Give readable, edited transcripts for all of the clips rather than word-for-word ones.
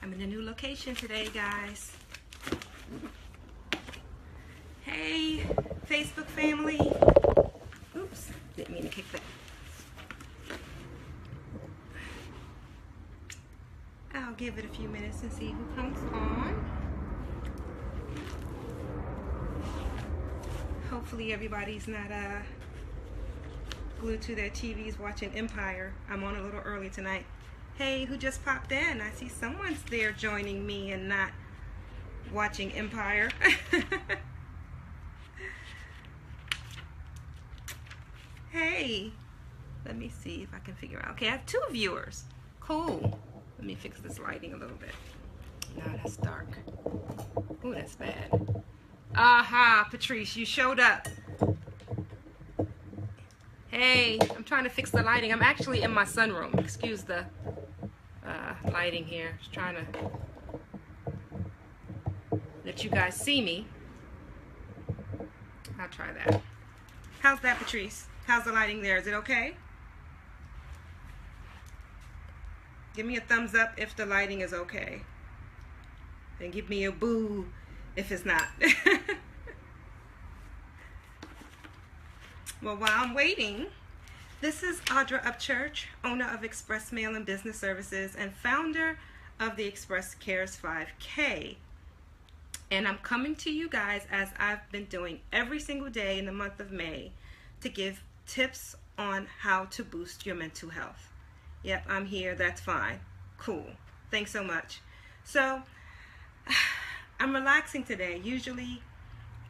I'm in a new location today, guys. Hey, Facebook family. Oops, didn't mean to kick that. I'll give it a few minutes and see who comes on. Hopefully everybody's not glued to their TVs watching Empire. I'm on a little early tonight. Hey, who just popped in? I see someone's there joining me and not watching Empire. Hey, let me see if I can figure out. Okay, I have 2 viewers. Cool. Let me fix this lighting a little bit. No, that's dark. Ooh, that's bad. Aha, Patrice, you showed up. Hey, I'm trying to fix the lighting. I'm actually in my sunroom. Excuse the lighting here. Just trying to let you guys see me. I'll try that. How's that, Patrice? How's the lighting there? Is it okay? Give me a thumbs up if the lighting is okay. And give me a boo if it's not. Well, while I'm waiting, this is Audra Upchurch, owner of Express Mail and Business Services and founder of the Express Cares 5K. And I'm coming to you guys as I've been doing every single day in the month of May to give tips on how to boost your mental health. Yep, I'm here. That's fine. Cool. Thanks so much. So, I'm relaxing today. Usually,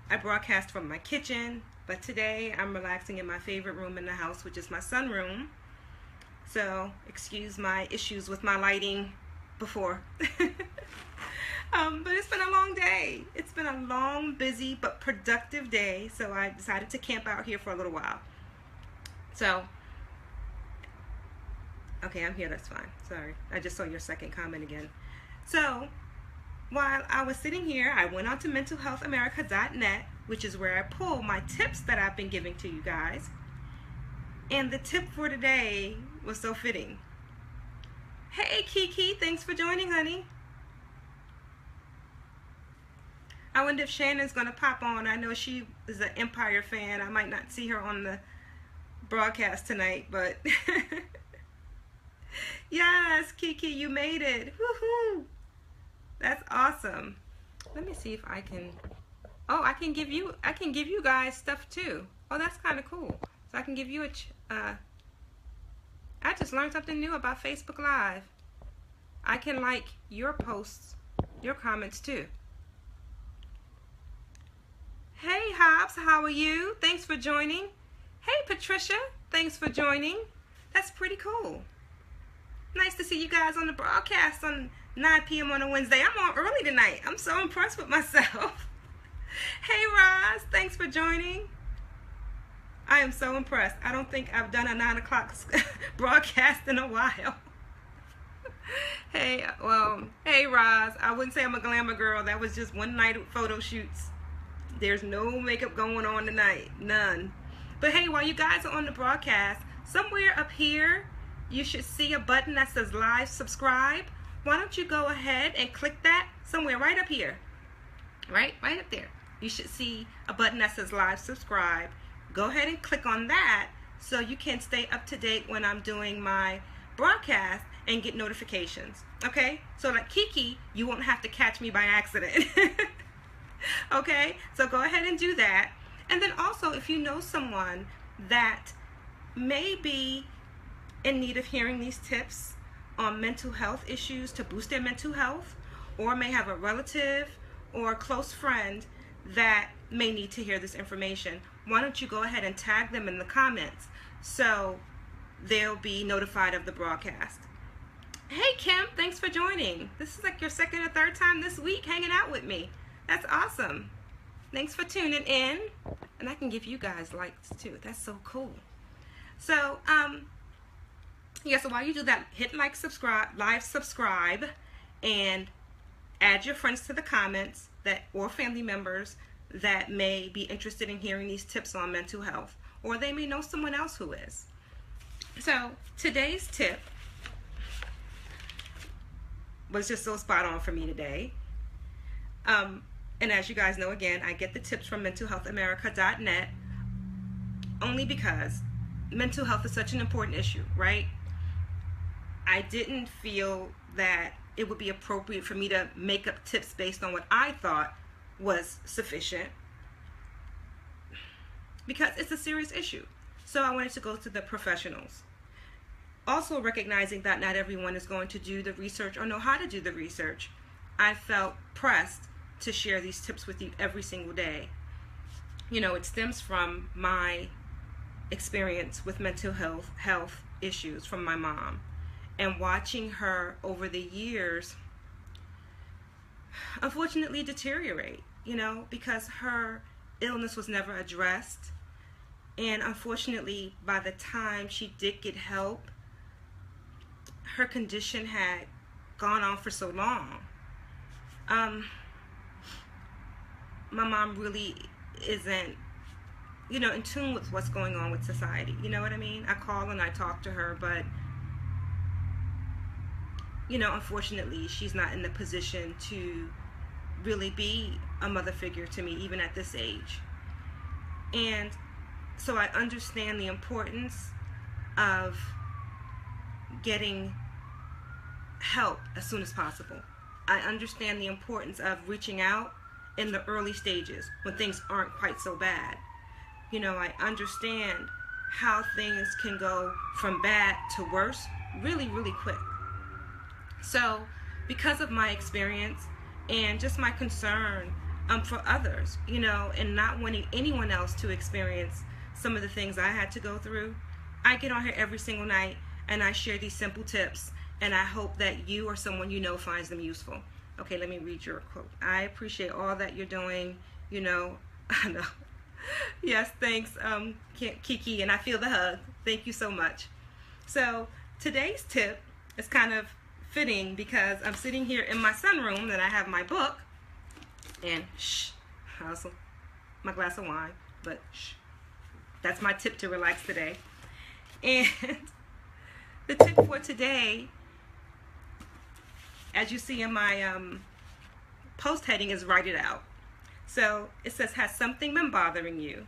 I broadcast from my kitchen, but today I'm relaxing in my favorite room in the house, which is my sunroom. So, excuse my issues with my lighting before. But it's been a long day. It's been a long, busy, but productive day. So I decided to camp out here for a little while. So, okay, I'm here. That's fine. Sorry. I just saw your second comment again. So, while I was sitting here, I went on to mentalhealthamerica.net, which is where I pull my tips that I've been giving to you guys. And the tip for today was so fitting. Hey, Kiki. Thanks for joining, honey. I wonder if Shannon's going to pop on. I know she is an Empire fan. I might not see her on the broadcast tonight, but yes, Kiki, you made it. Woohoo! That's awesome. Let me see if I can. Oh, I can give you guys stuff too. Oh, that's kind of cool. So I can give you I just learned something new about Facebook Live. I can like your posts, your comments too. Hey, Hobbs, how are you? Thanks for joining. Hey, Patricia, thanks for joining. That's pretty cool. Nice to see you guys on the broadcast on 9 p.m. on a Wednesday. I'm on early tonight. I'm so impressed with myself. Hey, Roz, thanks for joining. I am so impressed. I don't think I've done a 9 o'clock broadcast in a while. Hey, hey, Roz. I wouldn't say I'm a glamour girl. That was just one night of photo shoots. There's no makeup going on tonight. None. But hey, while you guys are on the broadcast, somewhere up here, you should see a button that says live subscribe. Why don't you go ahead and click that somewhere right up here. Right up there. You should see a button that says live subscribe. Go ahead and click on that so you can stay up to date when I'm doing my broadcast and get notifications. Okay? So like Kiki, you won't have to catch me by accident. Okay, so go ahead and do that. And then also, if you know someone that may be in need of hearing these tips on mental health issues to boost their mental health, or may have a relative or a close friend that may need to hear this information, why don't you go ahead and tag them in the comments so they'll be notified of the broadcast. Hey, Kim, thanks for joining. This is like your second or third time this week hanging out with me. That's awesome. Thanks for tuning in. And I can give you guys likes too. That's so cool. So, yeah, so while you do that, hit like, subscribe, live subscribe, and add your friends to the comments or family members that may be interested in hearing these tips on mental health, or they may know someone else who is. So, today's tip was just so spot on for me today. And as you guys know, again, I get the tips from mentalhealthamerica.net only because mental health is such an important issue, right? I didn't feel that it would be appropriate for me to make up tips based on what I thought was sufficient, because it's a serious issue. So I wanted to go to the professionals. Also recognizing that not everyone is going to do the research or know how to do the research, I felt pressed to share these tips with you every single day. You know, it stems from my experience with mental health issues from my mom, and watching her over the years unfortunately deteriorate, you know, because her illness was never addressed. And unfortunately, by the time she did get help, her condition had gone on for so long. My mom really isn't, you know, in tune with what's going on with society. You know what I mean? I call and I talk to her, but, you know, unfortunately, she's not in the position to really be a mother figure to me, even at this age. And so I understand the importance of getting help as soon as possible. I understand the importance of reaching out in the early stages when things aren't quite so bad. You know, I understand how things can go from bad to worse really, really quick. So because of my experience and just my concern for others, you know, and not wanting anyone else to experience some of the things I had to go through, I get on here every single night and I share these simple tips, and I hope that you or someone you know finds them useful. Okay, let me read your quote. I appreciate all that you're doing, you know. I know. Yes, thanks, Kiki, and I feel the hug. Thank you so much. So today's tip is kind of fitting because I'm sitting here in my sunroom and I have my book, and also my glass of wine, but that's my tip to relax today. And the tip for today, as you see in my post heading, is write it out. So it says, has something been bothering you?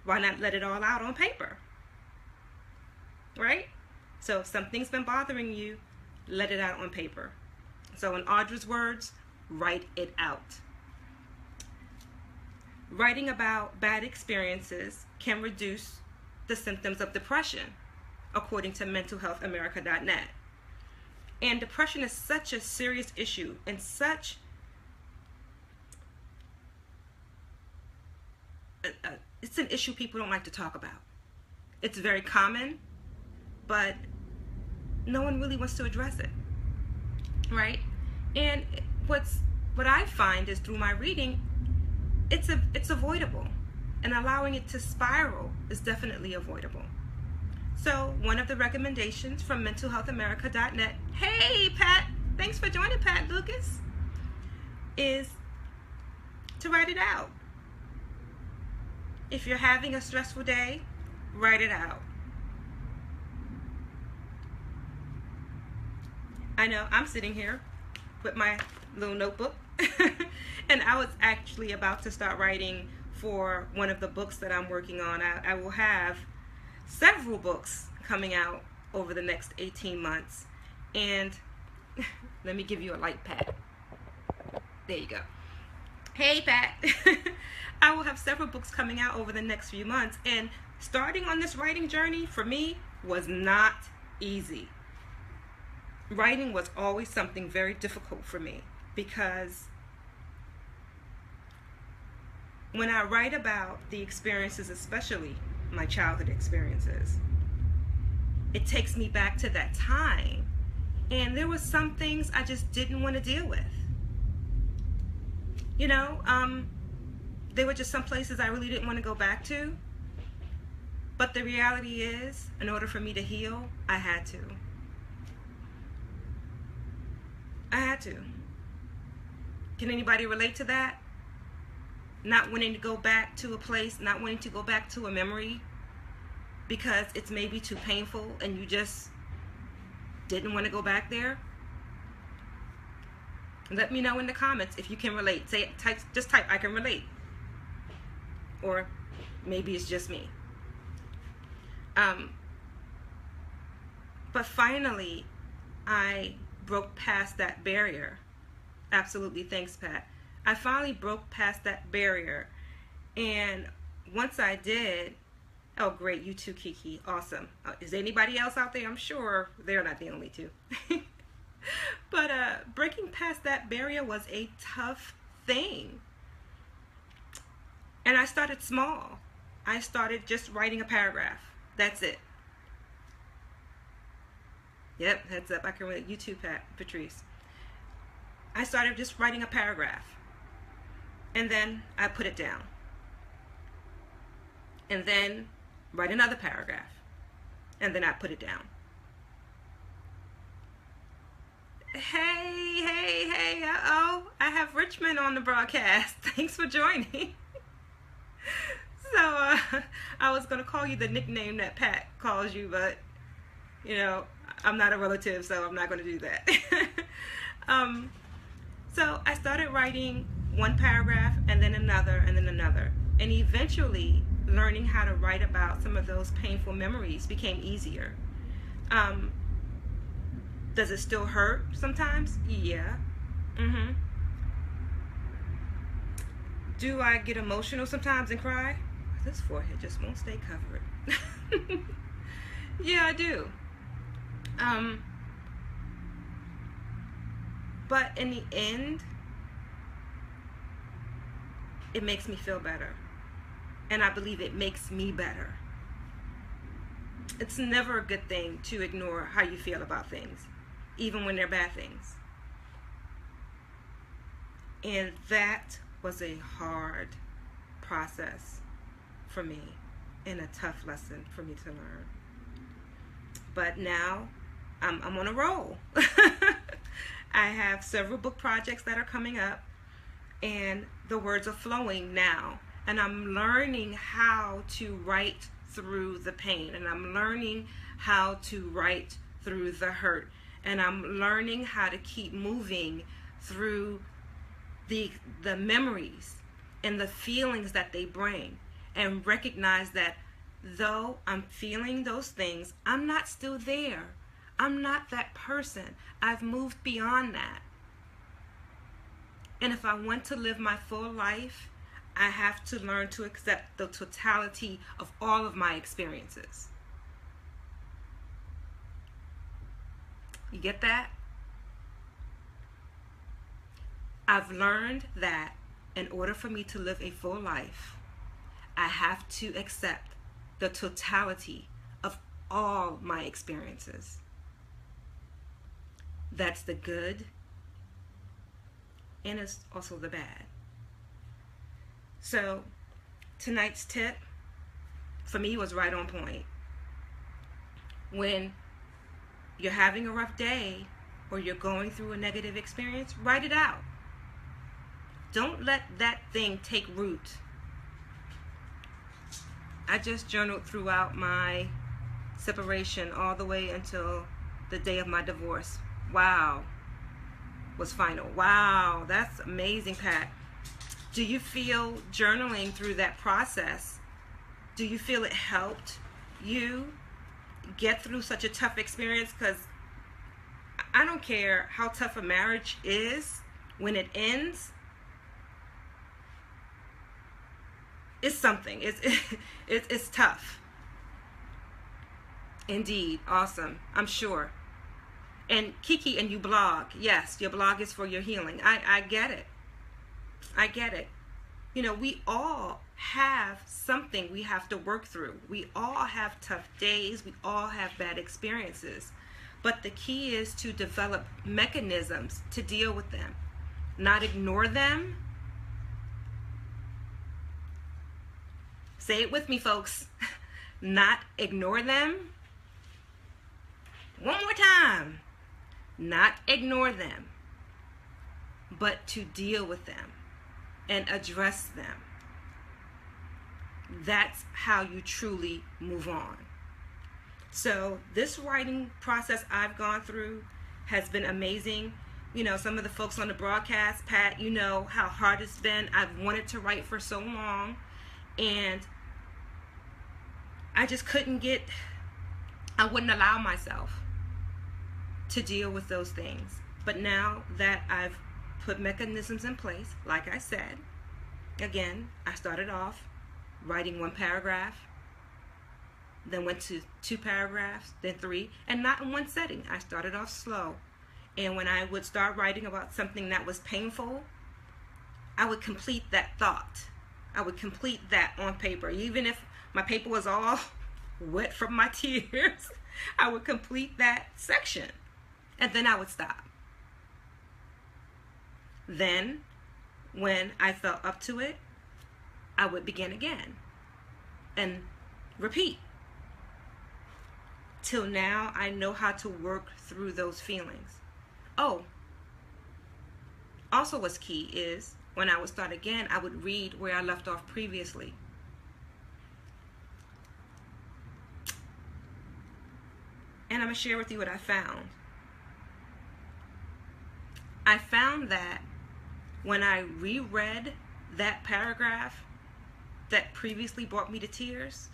Why not let it all out on paper? Right? So if something's been bothering you, let it out on paper. So in Audra's words, write it out. Writing about bad experiences can reduce the symptoms of depression, according to mentalhealthamerica.net. And depression is such a serious issue and such it's an issue people don't like to talk about. It's very common, but no one really wants to address it, right? And what I find is through my reading, it's avoidable, and allowing it to spiral is definitely avoidable. So one of the recommendations from mentalhealthamerica.net, hey Pat, thanks for joining, Pat Lucas, is to write it out. If you're having a stressful day, write it out. I know I'm sitting here with my little notebook and I was actually about to start writing for one of the books that I'm working on. I will have several books coming out over the next 18 months. And let me give you a light pat. There you go. Hey Pat. I will have several books coming out over the next few months, and starting on this writing journey for me was not easy. Writing was always something very difficult for me, because when I write about the experiences, especially my childhood experiences, it takes me back to that time, and there were some things I just didn't want to deal with. You know, there were just some places I really didn't want to go back to. But the reality is, in order for me to heal, I had to. I had to. Can anybody relate to that? Not wanting to go back to a place, not wanting to go back to a memory because it's maybe too painful and you just didn't want to go back there? Let me know in the comments if you can relate. Just type, I can relate. Or maybe it's just me. But finally, I broke past that barrier. Absolutely, thanks, Pat. I finally broke past that barrier. And once I did, oh great, you too, Kiki, awesome. Is anybody else out there? I'm sure they're not the only two. But breaking past that barrier was a tough thing. And I started small. I started just writing a paragraph. That's it. Yep, heads up. I can relate. You too, Patrice. I started just writing a paragraph. And then I put it down. And then write another paragraph. And then I put it down. Hey, uh-oh. I have Richmond on the broadcast. Thanks for joining. So, I was going to call you the nickname that Pat calls you, but, you know, I'm not a relative, so I'm not going to do that. So, I started writing one paragraph, and then another, and then another. And eventually, learning how to write about some of those painful memories became easier. Does it still hurt sometimes? Yeah. Do I get emotional sometimes and cry? This forehead just won't stay covered. Yeah, I do. But in the end, it makes me feel better. And I believe it makes me better. It's never a good thing to ignore how you feel about things, even when they're bad things. And that was a hard process for me and a tough lesson for me to learn. But now I'm on a roll. I have several book projects that are coming up, and the words are flowing now. And I'm learning how to write through the pain, and I'm learning how to write through the hurt, and I'm learning how to keep moving through the memories and the feelings that they bring, and recognize that though I'm feeling those things, I'm not still there. I'm not that person. I've moved beyond that. And if I want to live my full life, I have to learn to accept the totality of all of my experiences. You get that? I've learned that in order for me to live a full life, I have to accept the totality of all my experiences. That's the good, and it's also the bad. So tonight's tip for me was right on point. When you're having a rough day or you're going through a negative experience, write it out. Don't let that thing take root. I just journaled throughout my separation all the way until the day of my divorce. Wow. Was final. Wow, that's amazing, Pat. Do you feel journaling through that process, do you feel it helped you get through such a tough experience? Because I don't care how tough a marriage is, when it ends, it's something. It's tough. Indeed. Awesome. I'm sure. And Kiki, and you blog. Yes, your blog is for your healing. I get it. I get it. You know, we all have something we have to work through. We all have tough days. We all have bad experiences. But the key is to develop mechanisms to deal with them. Not ignore them. Say it with me, folks. Not ignore them. One more time. Not ignore them, but to deal with them and address them. That's how you truly move on. So this writing process I've gone through has been amazing. You know, some of the folks on the broadcast, Pat, you know how hard it's been. I've wanted to write for so long, and I just I wouldn't allow myself to deal with those things. But now that I've put mechanisms in place, like I said, again, I started off writing 1 paragraph, then went to 2 paragraphs, then 3, and not in one setting. I started off slow. And when I would start writing about something that was painful, I would complete that thought. I would complete that on paper. Even if my paper was all wet from my tears, I would complete that section. And then I would stop. Then, when I felt up to it, I would begin again and repeat. Till now, I know how to work through those feelings. Oh, also what's key is when I would start again, I would read where I left off previously. And I'm going to share with you what I found. I found that when I reread that paragraph that previously brought me to tears,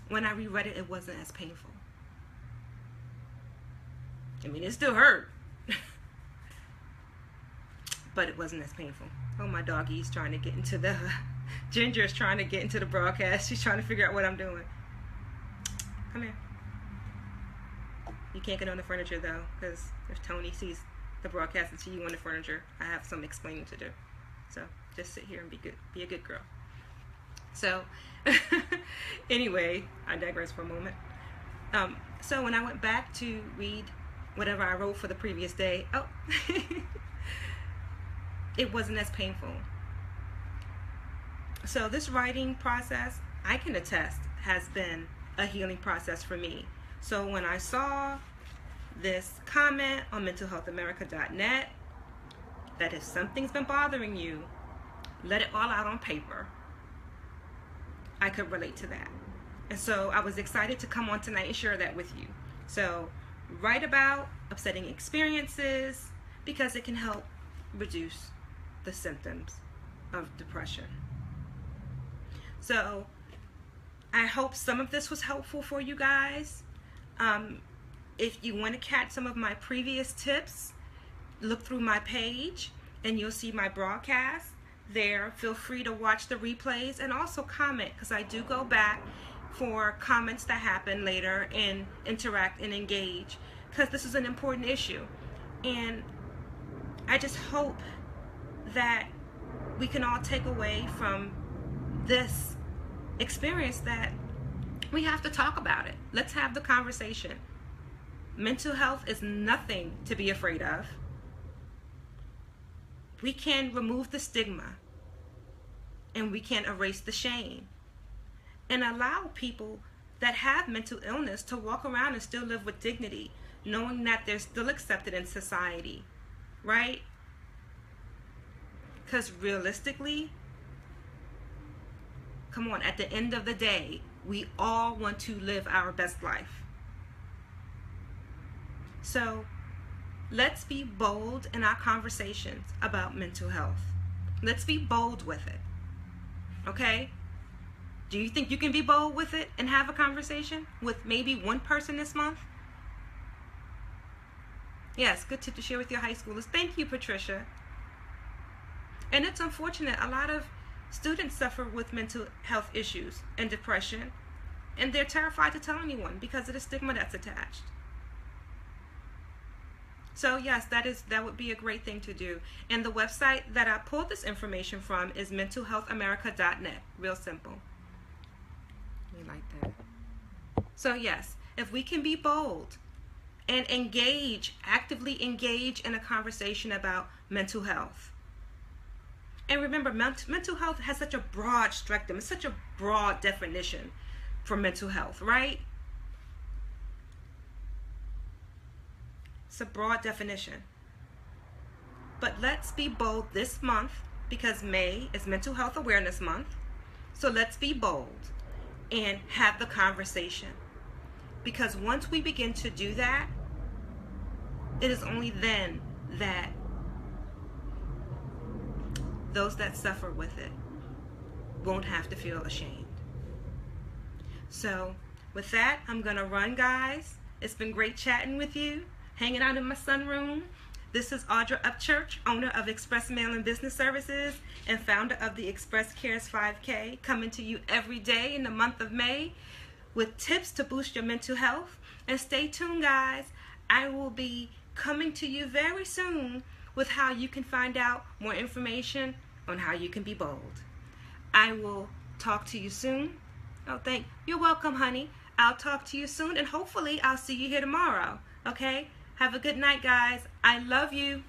when I reread it, it wasn't as painful. I mean, it still hurt, but it wasn't as painful. Oh, my doggy's trying to get into the, Ginger is trying to get into the broadcast. She's trying to figure out what I'm doing. Come here. You can't get on the furniture though, because if Tony sees the broadcast and see you on the furniture, I have some explaining to do. So just sit here and be a good girl. So anyway, I digress for a moment. So when I went back to read whatever I wrote for the previous day, it wasn't as painful. So this writing process, I can attest, has been a healing process for me. So when I saw this comment on mentalhealthamerica.net that if something's been bothering you, let it all out on paper, I could relate to that. And so I was excited to come on tonight and share that with you. So write about upsetting experiences because it can help reduce the symptoms of depression. So I hope some of this was helpful for you guys. If you want to catch some of my previous tips, look through my page and you'll see my broadcast there. Feel free to watch the replays and also comment, because I do go back for comments that happen later and interact and engage, because this is an important issue. And I just hope that we can all take away from this experience that we have to talk about it. Let's have the conversation. Mental health is nothing to be afraid of. We can remove the stigma and we can erase the shame and allow people that have mental illness to walk around and still live with dignity, knowing that they're still accepted in society, right? Because realistically, come on, at the end of the day, we all want to live our best life. So let's be bold in our conversations about mental health. Let's be bold with it. Okay? Do you think you can be bold with it and have a conversation with maybe one person this month? Yes, good tip to share with your high schoolers. Thank you, Patricia. And it's unfortunate, a lot of students suffer with mental health issues and depression, and they're terrified to tell anyone because of the stigma that's attached. So yes, that would be a great thing to do. And the website that I pulled this information from is mentalhealthamerica.net. Real simple. We like that. So yes, if we can be bold and actively engage in a conversation about mental health. And remember, mental health has such a broad spectrum. It's such a broad definition for mental health, right? It's a broad definition. But let's be bold this month, because May is Mental Health Awareness Month. So let's be bold and have the conversation. Because once we begin to do that, it is only then that those that suffer with it won't have to feel ashamed. So with that, I'm going to run, guys. It's been great chatting with you, hanging out in my sunroom. This is Audra Upchurch, owner of Express Mail and Business Services and founder of the Express Cares 5K, coming to you every day in the month of May with tips to boost your mental health. And stay tuned, guys. I will be coming to you very soon with how you can find out more information on how you can be bold. I will talk to you soon. Oh, you're welcome, honey. I'll talk to you soon, and hopefully I'll see you here tomorrow. Okay? Have a good night, guys. I love you.